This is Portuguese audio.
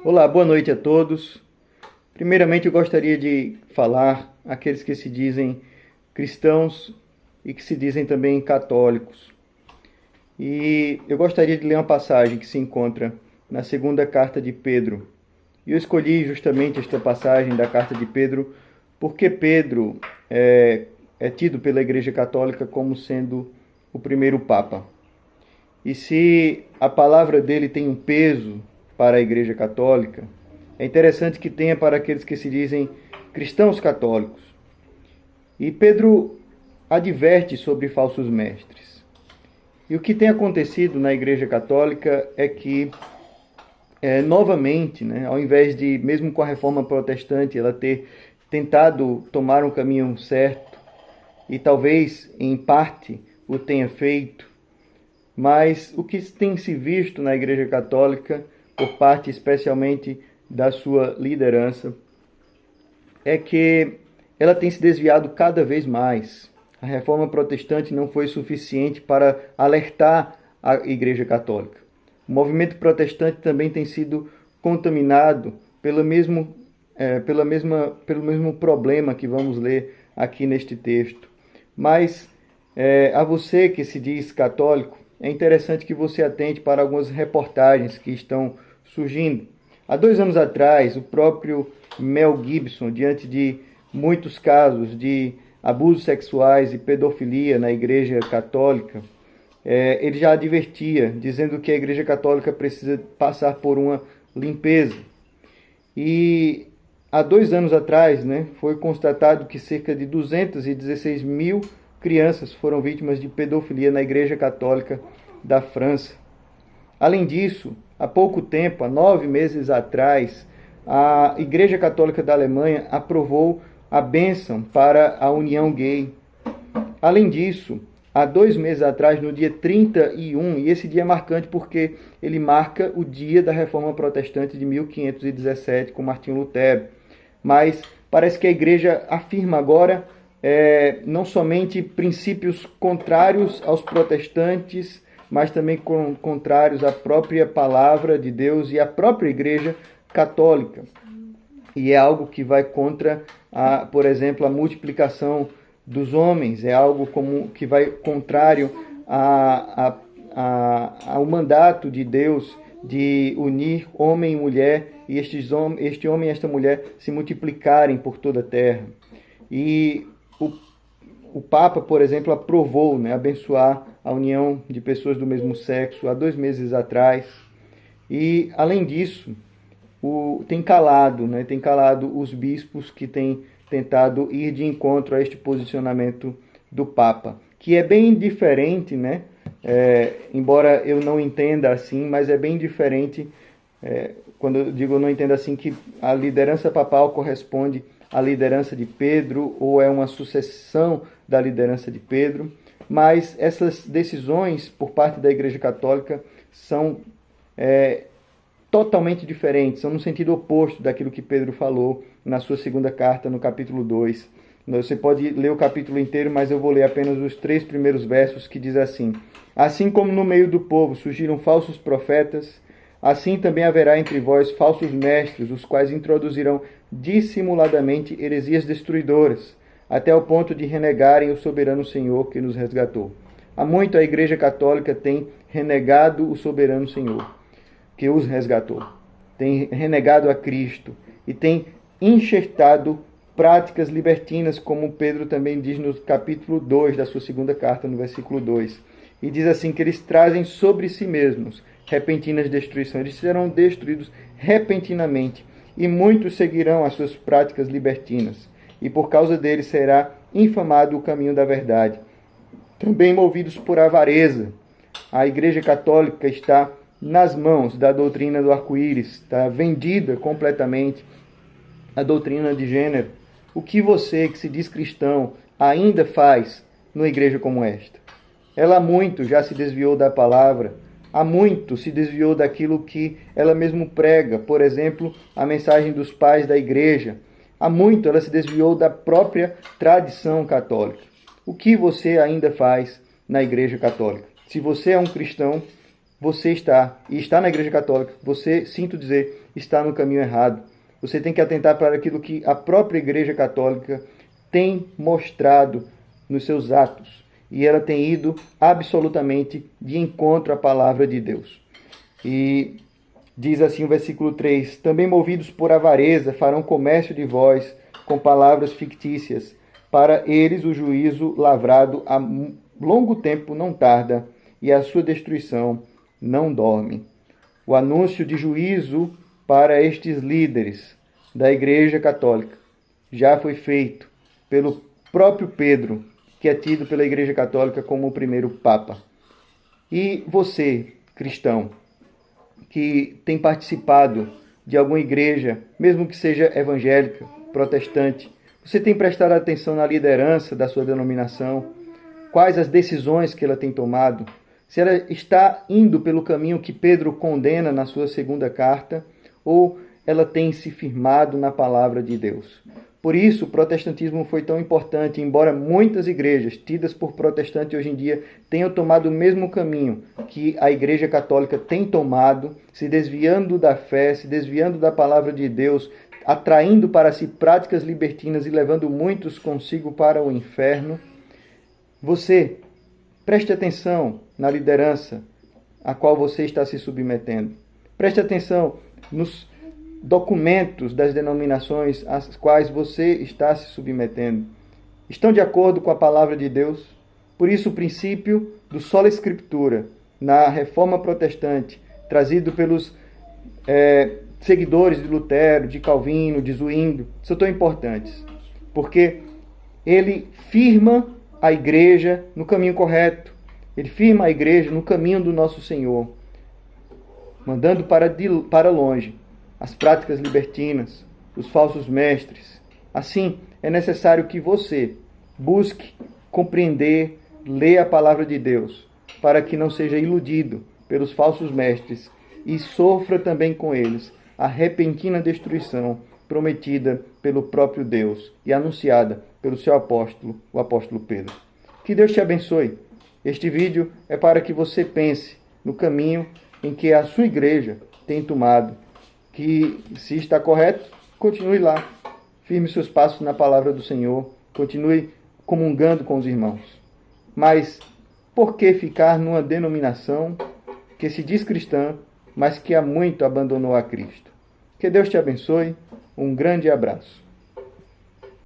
Olá, boa noite a todos. Primeiramente, eu gostaria de falar àqueles que se dizem cristãos e que se dizem também católicos. E eu gostaria de ler uma passagem que se encontra na segunda carta de Pedro. E eu escolhi justamente esta passagem da carta de Pedro porque Pedro é tido pela Igreja Católica como sendo o primeiro Papa. E se a palavra dele tem um peso para a Igreja Católica, é interessante que tenha para aqueles que se dizem cristãos católicos. E Pedro adverte sobre falsos mestres. E o que tem acontecido na Igreja Católica é que, novamente, né, ao invés de, mesmo com a reforma protestante, ela ter tentado tomar um caminho certo, e talvez em parte o tenha feito, mas o que tem se visto na Igreja Católica, por parte especialmente da sua liderança, é que ela tem se desviado cada vez mais. A reforma protestante não foi suficiente para alertar a Igreja Católica. O movimento protestante também tem sido contaminado pelo mesmo problema que vamos ler aqui neste texto. Mas a você que se diz católico, é interessante que você atente para algumas reportagens que estão surgindo. Há 2 anos atrás, o próprio Mel Gibson, diante de muitos casos de abusos sexuais e pedofilia na Igreja Católica, ele já advertia, dizendo que a Igreja Católica precisa passar por uma limpeza. E há 2 anos atrás, né, foi constatado que cerca de 216 mil crianças foram vítimas de pedofilia na Igreja Católica da França. Além disso, há pouco tempo, há 9 meses atrás, a Igreja Católica da Alemanha aprovou a bênção para a união gay. Além disso, há 2 meses atrás, no dia 31, e esse dia é marcante porque ele marca o dia da Reforma Protestante de 1517, com Martinho Lutero. Mas parece que a Igreja afirma agora não somente princípios contrários aos protestantes, mas também contrários à própria palavra de Deus e à própria Igreja Católica. E é algo que vai contra, por exemplo, a multiplicação dos homens, é algo que vai contrário ao mandato de Deus de unir homem e mulher, e este homem e esta mulher se multiplicarem por toda a terra. E o Papa, por exemplo, aprovou, né, abençoar a união de pessoas do mesmo sexo há 2 meses atrás. E, além disso, tem calado os bispos que têm tentado ir de encontro a este posicionamento do Papa, que é bem diferente, né? Embora eu não entenda assim, mas é bem diferente, quando eu digo eu não entendo assim, que a liderança papal corresponde à liderança de Pedro, ou é uma sucessão da liderança de Pedro, mas essas decisões por parte da Igreja Católica são totalmente diferentes, são no sentido oposto daquilo que Pedro falou na sua segunda carta, no capítulo 2. Você pode ler o capítulo inteiro, mas eu vou ler apenas os 3 primeiros versos, que diz assim: assim como no meio do povo surgiram falsos profetas, assim também haverá entre vós falsos mestres, os quais introduzirão dissimuladamente heresias destruidoras, até o ponto de renegarem o soberano Senhor que nos resgatou. Há muito a Igreja Católica tem renegado o soberano Senhor que os resgatou, tem renegado a Cristo e tem enxertado práticas libertinas, como Pedro também diz no capítulo 2 da sua segunda carta, no versículo 2. E diz assim que eles trazem sobre si mesmos repentinas destruições. Eles serão destruídos repentinamente, e muitos seguirão as suas práticas libertinas. E por causa deles será infamado o caminho da verdade. Também movidos por avareza, a Igreja Católica está nas mãos da doutrina do arco-íris, está vendida completamente a doutrina de gênero. O que você, que se diz cristão, ainda faz numa igreja como esta? Ela há muito já se desviou da palavra, há muito se desviou daquilo que ela mesmo prega, por exemplo, a mensagem dos pais da igreja. Há muito ela se desviou da própria tradição católica. O que você ainda faz na Igreja Católica? Se você é um cristão, você está, e está na Igreja Católica, você, sinto dizer, está no caminho errado. Você tem que atentar para aquilo que a própria Igreja Católica tem mostrado nos seus atos. E ela tem ido absolutamente de encontro à palavra de Deus. E diz assim o versículo 3: também movidos por avareza farão comércio de vós com palavras fictícias. Para eles o juízo lavrado há longo tempo não tarda, e a sua destruição não dorme. O anúncio de juízo para estes líderes da Igreja Católica já foi feito pelo próprio Pedro, que é tido pela Igreja Católica como o primeiro Papa. E você, cristão, que tem participado de alguma igreja, mesmo que seja evangélica, protestante, você tem prestado atenção na liderança da sua denominação? Quais as decisões que ela tem tomado? Se ela está indo pelo caminho que Pedro condena na sua segunda carta, ou ela tem se firmado na palavra de Deus? Por isso, o protestantismo foi tão importante, embora muitas igrejas, tidas por protestantes hoje em dia, tenham tomado o mesmo caminho que a Igreja Católica tem tomado, se desviando da fé, se desviando da palavra de Deus, atraindo para si práticas libertinas e levando muitos consigo para o inferno. Você, preste atenção na liderança a qual você está se submetendo. Preste atenção nos documentos das denominações às quais você está se submetendo. Estão de acordo com a palavra de Deus? Por isso, o princípio do sola escritura na Reforma Protestante, trazido pelos seguidores de Lutero, de Calvino, de Zwinglio, são tão importantes, porque ele firma a igreja no caminho correto, ele firma a igreja no caminho do nosso Senhor, mandando para longe as práticas libertinas, os falsos mestres. Assim, é necessário que você busque compreender, ler a palavra de Deus, para que não seja iludido pelos falsos mestres e sofra também com eles a repentina destruição prometida pelo próprio Deus e anunciada pelo seu apóstolo, o apóstolo Pedro. Que Deus te abençoe. Este vídeo é para que você pense no caminho em que a sua igreja tem tomado, que se está correto, continue lá, firme seus passos na palavra do Senhor, continue comungando com os irmãos. Mas por que ficar numa denominação que se diz cristã, mas que há muito abandonou a Cristo? Que Deus te abençoe. Um grande abraço.